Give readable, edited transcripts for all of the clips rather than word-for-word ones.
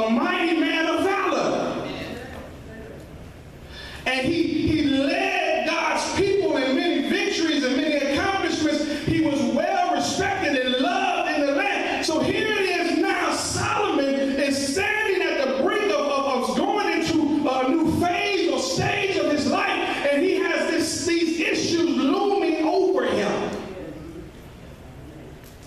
a mighty man of valor. And he led God's people in many victories and many accomplishments. He was well respected and loved in the land. So here it is now, Solomon is standing at the brink of going into a new phase or stage of his life, and he has these issues looming over him.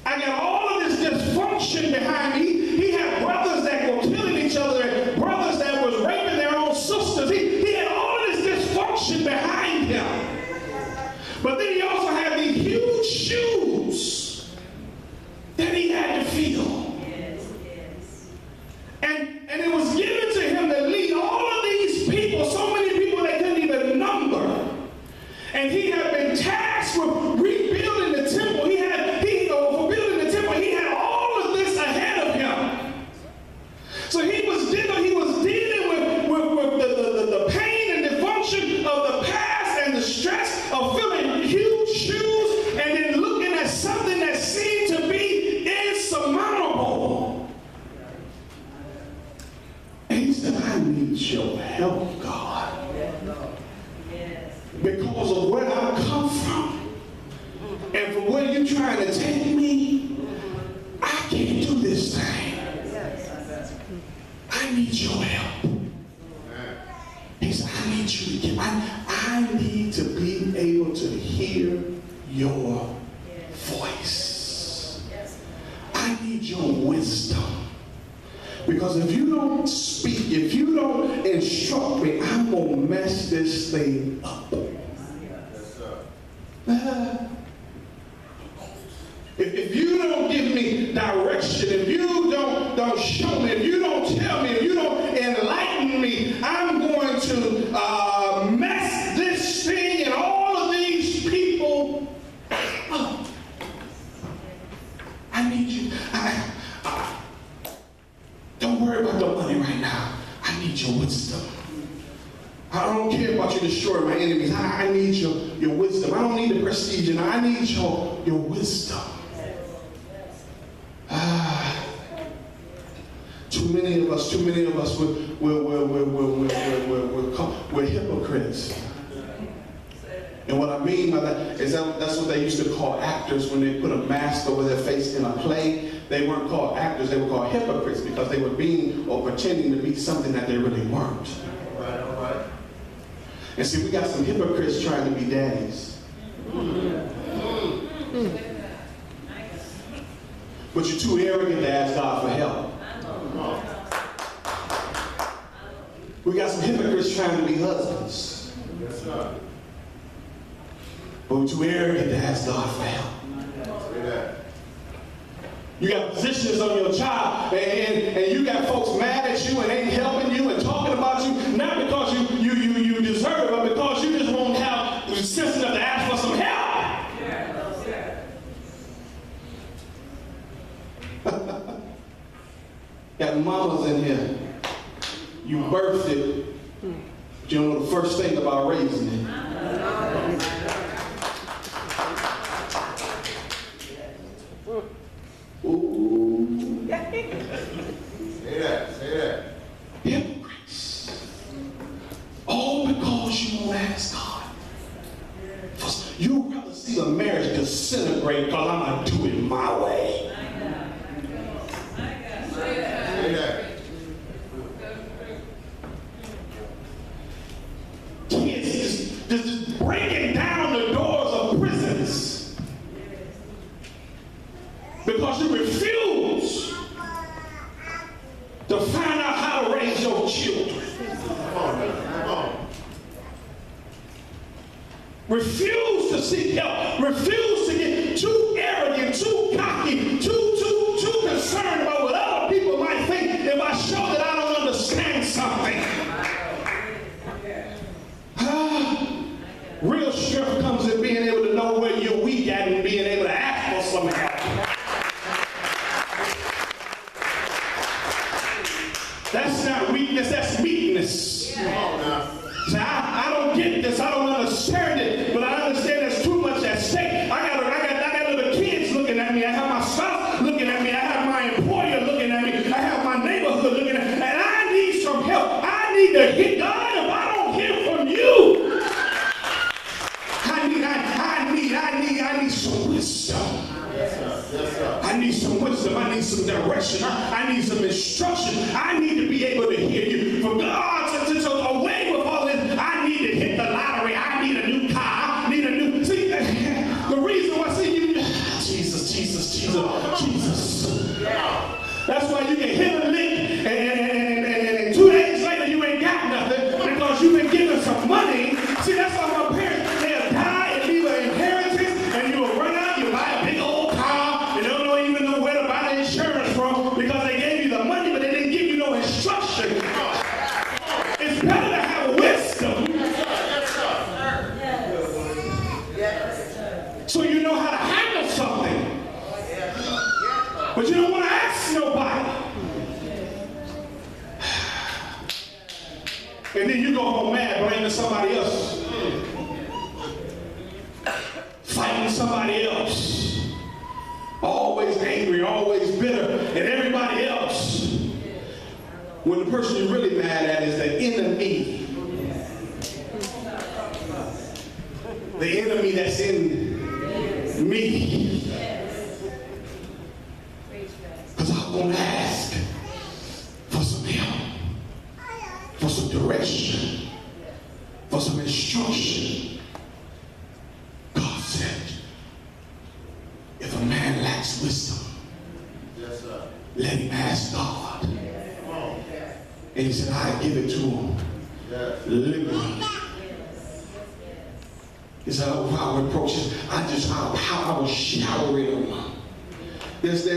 I got all of this dysfunction behind me. He had brothers that were killing each other, and brothers that was raping their own sisters. He had all of this dysfunction behind him. But then he also had these huge shoes that he had to fill. And it was given to him to lead all of these people, so many people they couldn't even number. And he had been tasked with rebuilding the temple. For building the temple, he had all of this ahead of him. So he was dealing with the pain and dysfunction of the past and the stress of filling huge shoes and then looking at something that seemed to be insurmountable. And he said, I need your help, God. Because of where I come from and from where you're trying to take me, I can't do this thing. I need your help. He said, I need you to I need to be able to hear your voice. I need your wisdom. Because if you don't speak, if you don't instruct me, I'm going to mess this thing up. If you don't give me direction, if you don't show me, if you don't tell me, if you don't enlighten me, I'm going to mess this thing and all of these people up. I need you. Don't worry about the money right now. I need your wisdom. I don't care about you destroying my enemies. I need your wisdom. I don't need the prestige. And I need your wisdom. Too many of us, we're hypocrites. And what I mean by that is that's what they used to call actors when they put a mask over their face in a play. They weren't called actors, they were called hypocrites because they were being or pretending to be something that they really weren't. Right, all right. And see, we got some hypocrites trying to be daddies. But you're too arrogant to ask God for help. We got some hypocrites trying to be husbands. Yes, sir. But we're too arrogant to ask God for help. You got positions on your job, and you got folks mad at you and ain't helping you and talking about you, not because you deserve it, but because you just won't have the sense enough to ask for some help. Got mamas in here. You birthed it, but you don't know the first thing about raising it. Ooh. Say that. Hypocrites. All because you won't ask God. You'd rather see a marriage disintegrate because I'm going to do it my way. Say that. Kids just breaking down the doors of prisons because you refuse to find out how to raise your children. Come on. Refuse to seek help. Refuse to get too arrogant, too cocky, too concerned about what other people might think if I show that I don't understand something. Real strength comes in being able to know where you're weak at and being able to ask for some help. That's not weakness, that's meekness. So I don't get this, I don't understand it, but I understand there's too much at stake. I got little kids looking at me, I have my spouse looking at me, I have my employer looking at me, I have my neighborhood looking at me. to hit God if I don't hear from you. I need some wisdom. I need some wisdom. I need some direction. I need some instruction. I need to be able to hear you. For God to away with all this, I need to hit the lottery. I need a new car. I need a new. See, the reason why, Jesus. That's why you can hit a lick and 2 days later you ain't got nothing because you've been given some money. See, that's why my parents, they'll die and leave an inheritance, and you'll run out, you buy a big old car, and they don't even know where to buy the insurance from because they gave you the money, but they didn't give you no instruction. It's better to have wisdom so you know how to handle something. But you don't want to ask nobody. And then you go home mad, blaming somebody else. Fighting somebody else. Always angry, always bitter. And everybody else. When the person you're really mad at is the enemy. The enemy that's in me. Because I want to ask for some help, for some direction, for some instruction. God said, if a man lacks wisdom, let him ask God. And he said, I give it to him liberally. He said, oh, if I reproach him, I will shower it on him. There's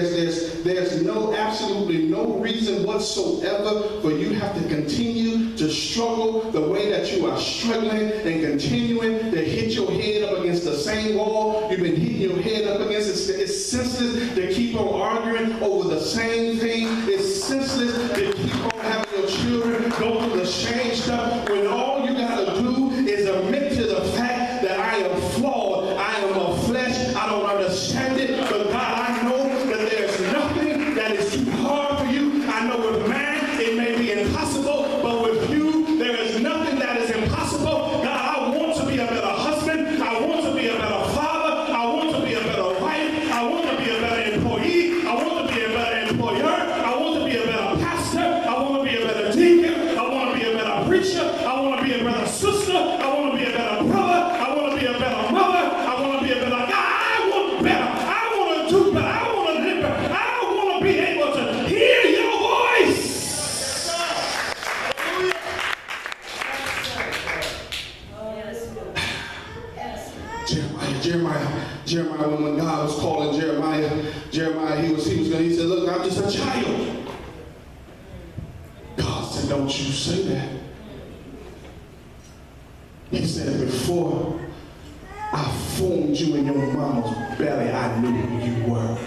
absolutely no reason whatsoever for you have to continue to struggle the way that you are struggling and continuing to hit your head up against the same wall you've been hitting your head up against. It's senseless to keep on arguing over the same thing. It's senseless to keep on having your children go through the same stuff when all you got to do is admit to the fact that I am flawed. I am of flesh. I don't understand it. But God, I know that there's nothing that is too hard for you. I know with man it may be impossible, but with you there is nothing that is impossible. God, I want to be a better husband. I want to be a better father. I want to be a better wife. I want to be a better employee. I want to be a better employer. I want to be a better pastor. I want to be a better deacon. I want to be a better preacher. I want to be a better sister. I want to be a better brother. I want to be a better mother. I want to be a better guy. I want better. I want to do better. I want to live better. I want to be able to hear your voice. Jeremiah, when God was calling Jeremiah, he said, look, I'm just a child. God said, don't you say that. He said, before I formed you in your mama's belly, I knew who you were.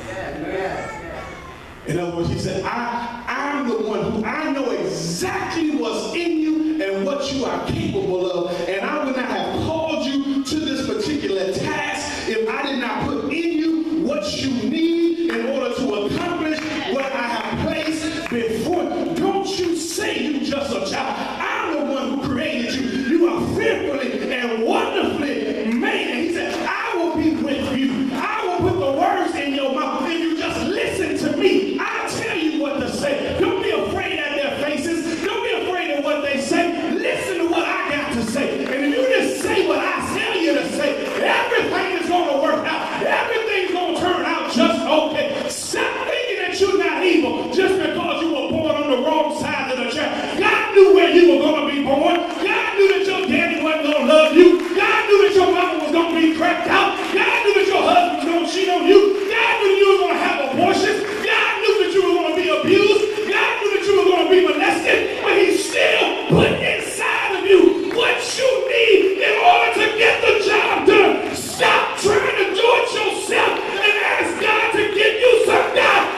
In other words, he said, I'm the one who I know exactly what's in you and what you are capable of, and I would not have called you to this particular task if I did not put in you what you need in order to accomplish what I have placed before. Don't you say you just a child. I'm the one who created you. You are fearfully and wonderfully made. And he said, I will be with you. I will put the words in your mouth. If you just listen to me, I'll tell you what to say. Don't be afraid at their faces. Don't be afraid of what they say. Listen to what I got to say. And if you just say what I tell you to say, everything is going to work out. Everything's going to turn out just okay. Stop thinking that you're not evil just because you were born on the wrong side of the track. God knew where you were going to be born. God knew that your daddy wasn't going to love you. God knew that your mama was going to be cracked out. God knew that your husband was going to cheat on you. God knew you were going to have abortions. God knew that you were going to be abused. God knew that you were going to be molested. But he still put inside of you what you need in order to get the job done. Stop trying to do it yourself and ask God to give you some direction.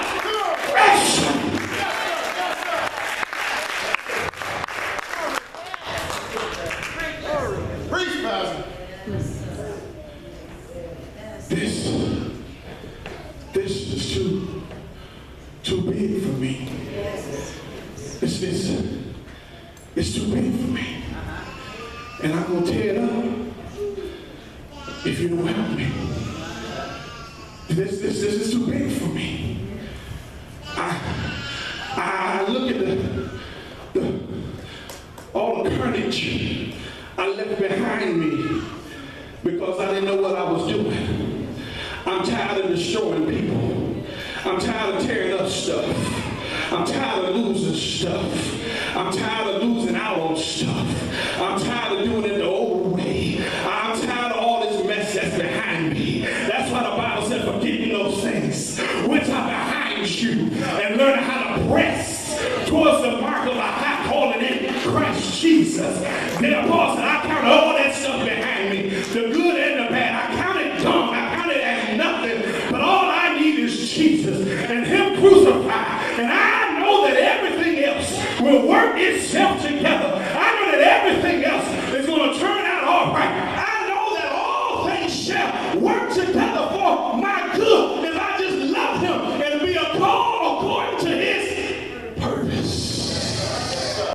Preach, Pastor. This is too big for me. It's too big for me. And I'm going to tear it up if you don't help me. This is too big for me. I look at all the carnage I left behind me because I didn't know what I was doing. I'm tired of destroying people. I'm tired of tearing up stuff. I'm tired of losing stuff. I'm tired of losing out on stuff. I'm tired of doing it the old way. I'm tired of all this mess that's behind me. That's why the Bible said, forgetting those things which are behind you and learn how to press towards the mark of a high calling in Christ Jesus. Then Paul said, I count all that stuff behind me, the good and the bad. I count it dumb. I count it as nothing. But all I need is Jesus and Him crucified. And I know that everything else will work itself together. I know that everything else is going to turn out all right. I know that all things shall work together for my good if I just love Him and be a call according to His